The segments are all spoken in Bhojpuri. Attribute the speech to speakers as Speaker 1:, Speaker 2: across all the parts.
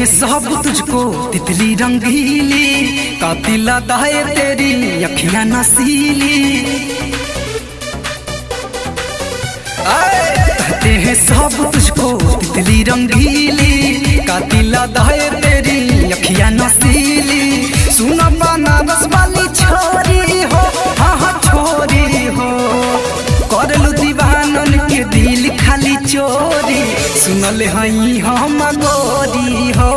Speaker 1: सब तुझको तितली रंगीली कातिल अदाए तेरी अखियां नसीली। कहते हैं सब तुझको तितली रंगीली कातिल अदाए तेरी अखियां नसीली। सुना बनारस वाली छोरी हो, हाँ हाँ छोरी हो, कर लू दीवानन के दिल खाली चोरी। सुनल हई हम गोरी हो,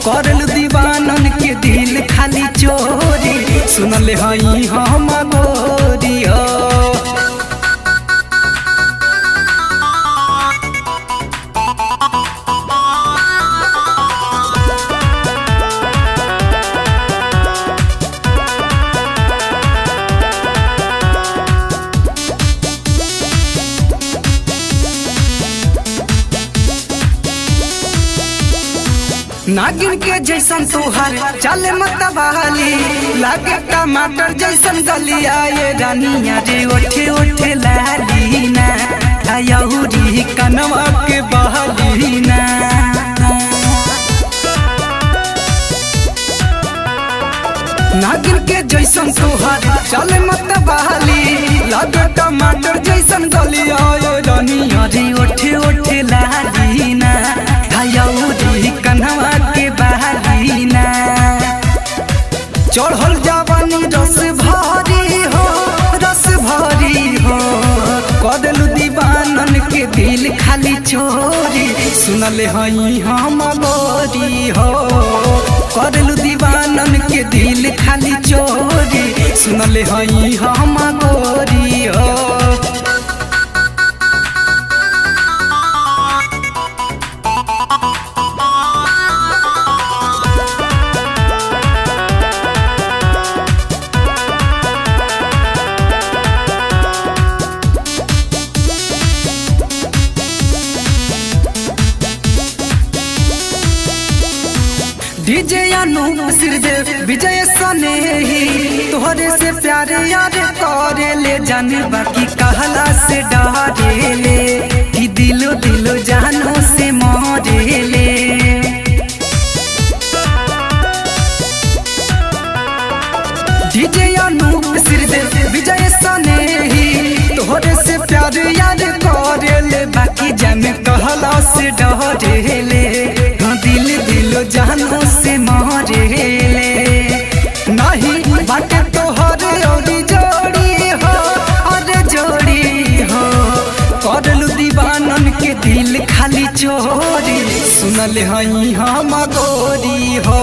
Speaker 1: कर लू दीवानन के दिल खाली चोरी। सुनल हई हम गोरी हो। नागिन के जैसन तोहर चले मतवाली लागे टमाटर जैसन गलिया ये रानिया रे ओठे ओठे लाली ना आयौरी कनवा के बहली ना। नागिन के जैसन तोहर चले मतवाली लागे टमाटर जैसन गलिया ये रानिया रे ओठे ओठे लाली ना आयौरी कनवा के बहली ना। चढ़ल जवानी रस भरी हो, रस भरी हो, कदलू दीवानन के दिल खाली चोरी। सुनल हई हम गोरी हो, कदलू दीवानन के दिल खाली चोरी। सुनल हई हम गोरी हो। डीजे अनूप सिरदेव विजय सनेही तोहरे से प्यार यार करे ले जाने बाकी कहला से डरे ले कि दिलो दिलो जानो से मरे ले। डीजे अनूप सिरदेव विजय सनेही तोहरे से प्यार यार करे ले बाकी जाने कहला से डरे ले दिल दिलो जानो से मरे ले। नहीं बाटे तोहर औरी जोड़ी हो, अरे जोड़ी हो, करलू दीवानन के दिल खाली चोरी। सुनल हई हम गोरी हो,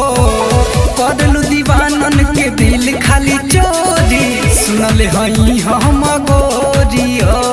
Speaker 1: करलू दीवानन के दिल खाली चोरी। सुनल हई हम गोरी हो।